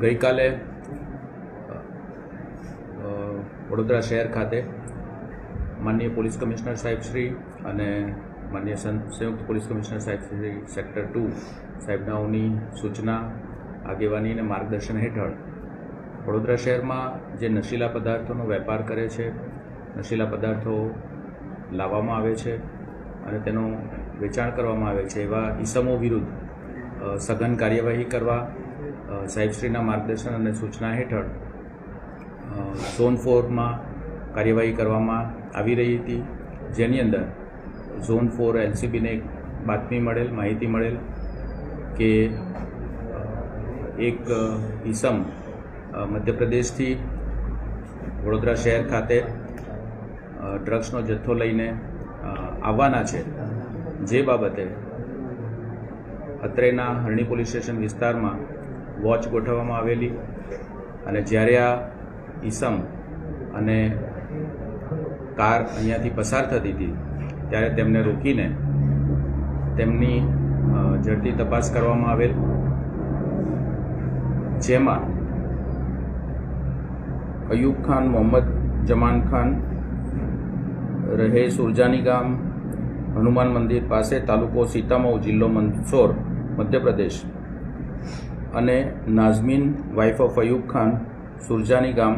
ગઈકાલે વડોદરા શહેર ખાતે માનનીય પોલીસ કમિશનર સાહેબ શ્રી અને માનનીય સંયુક્ત પોલીસ કમિશનર સાહેબ શ્રી સેક્ટર 2 સાહેબનાઓની સૂચના, આગેવાની અને માર્ગદર્શન હેઠળ વડોદરા શહેરમાં જે નશીલા પદાર્થોનો વેપાર કરે છે, નશીલા પદાર્થો લાવવામાં આવે છે અને તેનું વેચાણ કરવામાં આવે છે એવા ઈસમો વિરુદ્ધ સઘન કાર્યવાહી કરવા સાહેબશ્રીના માર્ગદર્શન અને સૂચના હેઠળ ઝોન 4માં કાર્યવાહી કરવામાં આવી રહી હતી, જેની અંદર ઝોન 4 એલસીબીને એક માહિતી મળેલ કે એક ઈસમ મધ્યપ્રદેશથી વડોદરા શહેર ખાતે ડ્રગ્સનો જથ્થો લઈને આવવાના છે, જે બાબતે અત્રેના હરણી પોલીસ સ્ટેશન વિસ્તારમાં વોચ ગોઠવવામાં આવેલી અને જ્યારે આ ઈસમ અને કાર અહીંયાથી પસાર થતી હતી ત્યારે તેમને રોકીને તેમની ઝડપી તપાસ કરવામાં આવેલ, જેમાં અયુબ ખાન મોહમ્મદ જમાન ખાન રહે સુરજાની ગામ, હનુમાન મંદિર પાસે, તાલુકો સીતામऊ, જિલ્લો મંદસૌર, મધ્યપ્રદેશ અને નાઝમીન વાઇફ ઓફ અયુબ ખાન સુરજાની ગામ,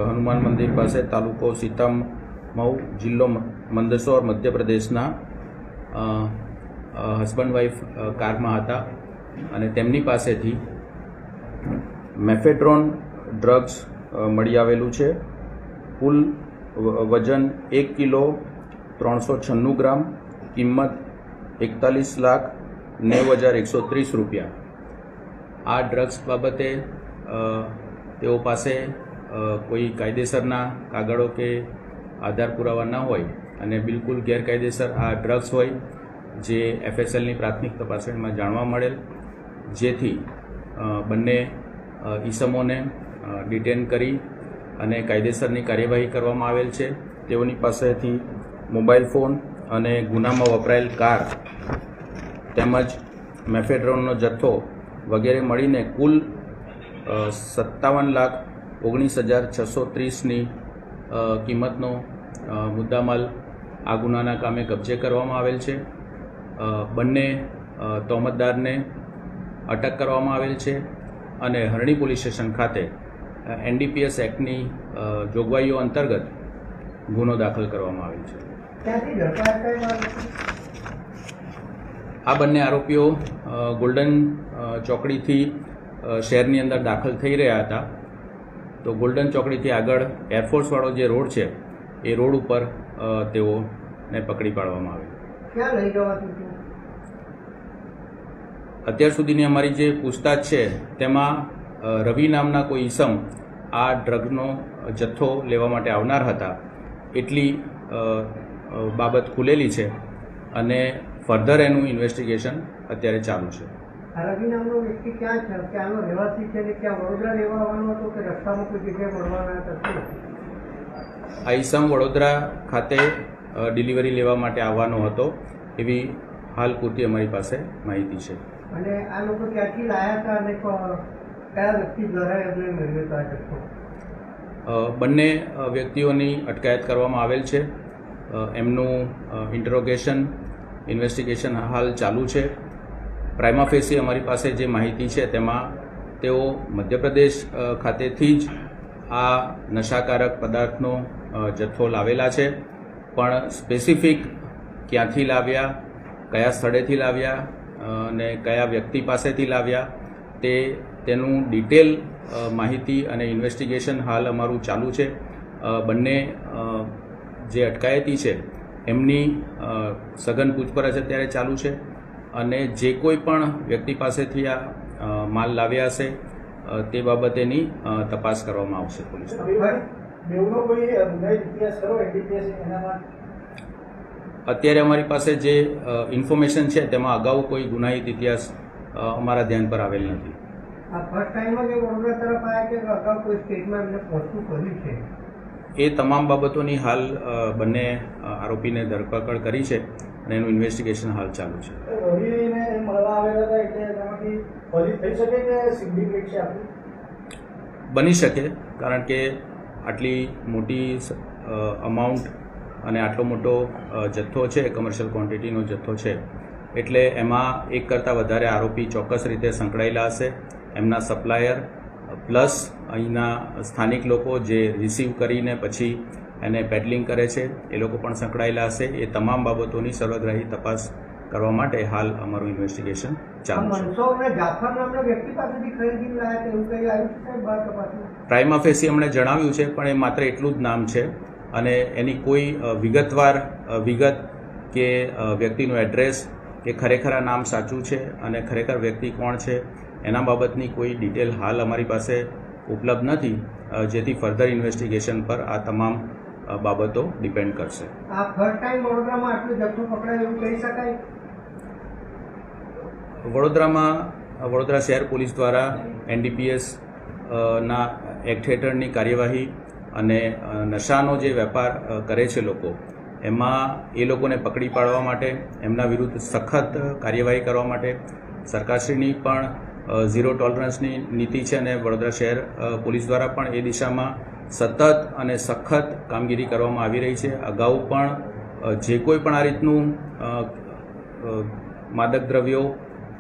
હનુમાન મંદિર પાસે, તાલુકો સીતામऊ, જિલ્લો મંદસૌર, મધ્યપ્રદેશના હસબન્ડ વાઇફ કારમાં હતા અને તેમની પાસેથી મેફેડ્રોન ડ્રગ્સ મળી આવેલું છે. કુલ વજન 1 કિલો 396 ગ્રામ, કિંમત 41,90,130 રૂપિયા. આ ડ્રગ્સ બાબતે તેઓ પાસે કોઈ કાયદેસરના કાગળો કે આધાર પુરાવા ન હોય અને બિલકુલ ગેરકાયદેસર આ ડ્રગ્સ હોય, જે FSLની પ્રાથમિક તપાસણીમાં જાણવા મળેલ, જેથી બંને ઈસમોને ડિટેન કરી અને કાયદેસરની કાર્યવાહી કરવામાં આવેલ છે. તેઓની પાસેથી મોબાઈલ ફોન અને ગુનામાં વપરાયેલ કાર તેમજ મેફેડ્રોનનો જથ્થો વગેરે મળીને કુલ 57,19,630ની કિંમતનો મુદ્દામાલ આ ગુનાના કામે કબજે કરવામાં આવેલ છે. બંને તોહમતદારને અટક કરવામાં આવેલ છે અને હરણી પોલીસ સ્ટેશન ખાતે NDPS એક્ટની જોગવાઈઓ અંતર્ગત ગુનો દાખલ કરવામાં આવેલ છે. આ બંને આરોપીઓ ગોલ્ડન ચોકડીથી શહેરની અંદર દાખલ થઈ રહ્યા હતા, તો ગોલ્ડન ચોકડીથી આગળ એરફોર્સવાળો જે રોડ છે એ રોડ ઉપર તેઓને પકડી પાડવામાં આવે. અત્યાર સુધીની અમારી જે પૂછતાછ છે તેમાં રવિ નામના કોઈ ઈસમ આ ડ્રગનો જથ્થો લેવા માટે આવનાર હતા એટલી બાબત ખુલેલી છે અને ફર્ધર એનું ઇન્વેસ્ટિગેશન અત્યારે ચાલુ છે. રવિ નામનો વ્યક્તિ ક્યાં છે? ક્યાંનો રહેવાસી છે કે ક્યાં વડોદરા રહેવા આવવાનો હતો કે રસ્તામાં કોઈ જગ્યાએ મળવાના હતા? આ ઈસમ વડોદરા ખાતે ડિલિવરી લેવા માટે આવવાનો હતો એવી હાલ પૂરતી અમારી પાસે માહિતી છે. અને આ લોકો ક્યાંથી લાયા હતા અને કયા વ્યક્તિ દ્વારા એમને મેળવ્યો હતો આ જથ્થો? બંને વ્યક્તિઓની અટકાયત કરવામાં આવેલ છે. એમનું ઇન્ટરોગેશન, ઇન્વેસ્ટિગેશન હાલ ચાલુ છે. પ્રાઇમા ફેસી અમારી પાસે જે માહિતી છે તેમાં તેઓ મધ્યપ્રદેશ ખાતેથી જ આ નશાકારક પદાર્થનો જથ્થો લાવેલા છે, પણ સ્પેસિફિક ક્યાંથી લાવ્યા, કયા સ્થળેથી લાવ્યા અને કયા વ્યક્તિ પાસેથી લાવ્યા તેનું ડિટેલ માહિતી અને ઇન્વેસ્ટિગેશન હાલ અમારું ચાલુ છે. બંને જે અટકાયતી છે એમની સઘન પૂછપરછ અત્યારે ચાલુ છે અને જે કોઈ પણ વ્યક્તિ પાસેથી આ માલ લાવ્યા હશે તે બાબતેની તપાસ કરવામાં આવશે પોલીસ. અત્યારે અમારી પાસે જે ઇન્ફોર્મેશન છે તેમાં અગાઉ કોઈ ગુનાહિત ઇતિહાસ અમારા ધ્યાન પર આવેલ નથી. એ તમામ બાબતોની હાલ બંને આરોપીને ધરપકડ કરી છે અને એનું ઇન્વેસ્ટિગેશન હાલ ચાલુ છે. મળવા આવેલા હતા એટલે એનામાંથી ફલિત થઈ શકે કે સિન્ડિકેટ છે આપણું? બની શકે, કારણ કે આટલી મોટી અમાઉન્ટ અને આટલો મોટો જથ્થો છે, કમર્શિયલ ક્વોન્ટિટીનો જથ્થો છે, એટલે એમાં એક કરતાં વધારે આરોપી ચોક્કસ રીતે સંકળાયેલા હશે. એમના સપ્લાયર પ્લસ અહીંના સ્થાનિક લોકો જે રિસીવ કરીને પછી એને પેડલિંગ કરે છે એ લોકો પણ સંકળાયેલા હશે. એ તમામ બાબતોની સર્વગ્રાહી તપાસ કરવા માટે હાલ અમારું ઇન્વેસ્ટિગેશન ચાલુ છે. મનસુર અને જાફર નામના વ્યક્તિ પાસેથી ખરીદી લાયા છે એવું કંઈ આવ્યું છે બાર તપાસમાં? પ્રાઇમા ફેસી અમને જણાવ્યું છે, પણ એ માત્ર એટલું જ નામ છે અને એની કોઈ વિગતવાર વિગત કે વ્યક્તિનું એડ્રેસ કે ખરેખર આ નામ સાચું છે અને ખરેખર વ્યક્તિ કોણ છે એના બાબતની કોઈ ડિટેલ હાલ અમારી પાસે ઉપલબ્ધ નથી, જેથી ફર્ધર ઇન્વેસ્ટિગેશન પર આ તમામ બાબતો ડિપેન્ડ કરશે. આ ફર્સ્ટ ટાઈમ વડોદરામાં આટલું જથ્થો પકડાય એવું કહી શકાય? વડોદરા શહેર પોલીસ દ્વારા NDPS ના એક્ટ હેઠળની કાર્યવાહી અને નશાનો જે વેપાર કરે છે લોકો, એમાં એ લોકોને પકડી પાડવા માટે, એમના વિરુદ્ધ સખત કાર્યવાહી કરવા માટે સરકારશ્રીની પણ ઝીરો ટોલરન્સની નીતિ છે અને વડોદરા શહેર પોલીસ દ્વારા પણ એ દિશામાં સતત અને સખત કામગીરી કરવામાં આવી રહી છે. અગાઉ પણ જે કોઈ પણ આ રીતનું માદક દ્રવ્યો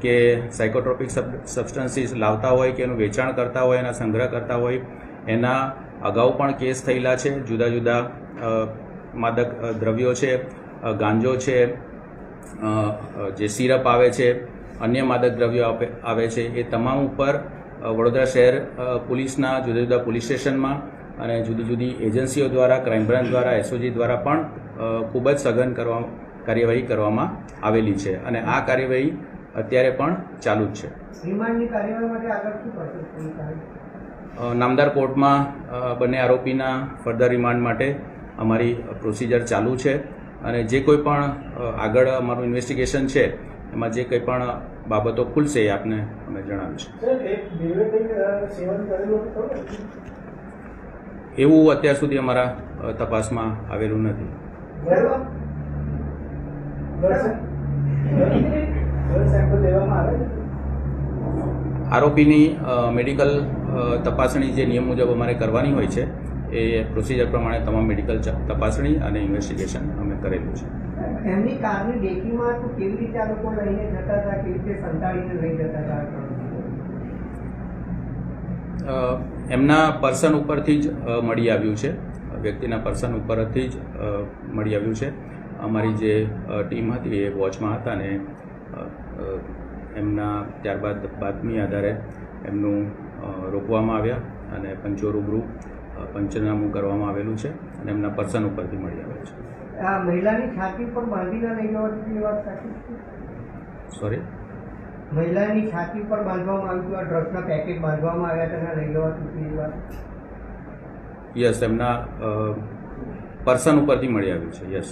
કે સાયકોટ્રોપિક સબસ્ટન્સીસ લાવતા હોય કે એનું વેચાણ કરતા હોય, એના સંગ્રહ કરતા હોય, એના અગાઉ પણ કેસ થયેલા છે. જુદા જુદા માદક દ્રવ્યો છે, ગાંજો છે, જે સિરપ આવે છે, અન્ય માદક દ્રવ્યો આવે છે, એ તમામ ઉપર વડોદરા શહેર પોલીસના જુદા જુદા પોલીસ સ્ટેશનમાં અને જુદી જુદી એજન્સીઓ દ્વારા, ક્રાઇમ બ્રાન્ચ દ્વારા, SOG દ્વારા પણ ખૂબ જ સઘન કાર્યવાહી કરવામાં આવેલી છે અને આ કાર્યવાહી અત્યારે પણ ચાલુ જ છે. રિમાન્ડની કાર્યવાહી માટે આગળ શું કરશે? નામદાર કોર્ટમાં બંને આરોપીના ફર્ધર રિમાન્ડ માટે અમારી પ્રોસિજર ચાલુ છે અને જે કોઈ પણ આગળ અમારું ઇન્વેસ્ટિગેશન છે એમાં જે કંઈ પણ બાબતો ખુલશે એ આપને અમે જણાવીશું. એવું અત્યાર સુધી અમારા તપાસમાં આવેલું નથી. આરોપીની મેડિકલ તપાસણી જે નિયમ મુજબ અમારે કરવાની હોય છે એ પ્રોસિજર પ્રમાણે તમામ મેડિકલ તપાસણી અને ઇન્વેસ્ટિગેશન અમે કરેલું છે. એમની કારની ડેકીમાં તો કેવી રીતે આ લોકો લઈને જતા હતા, કેવી રીતે સંતાડીને લઈ જતા હતા? એમના પર્સન ઉપરથી જ મળી આવ્યું છે, વ્યક્તિના પર્સન ઉપરથી જ મળી આવ્યું છે. અમારી જે ટીમ હતી એ વોચમાં હતા અને એમના ત્યારબાદ બાતમી આધારે એમનું રોકવામાં આવ્યા અને પંચો રૂબરૂ પંચનામું કરવામાં આવેલું છે અને એમના પર્સન ઉપરથી મળી આવેલું છે. આ મહિલાની છાતી પર બાંધીને લઈ જવાથી વાત સાચી છે? સોરી? મહિલાની છાતી પર બાંધવામાં આવ્યું હતું, આ ડ્રગ્સના પેકેટ બાંધવામાં આવ્યા હતા, લઈ જવાથી વાત? યસ, એમના પર્સન ઉપરથી મળી આવ્યું છે. યસ.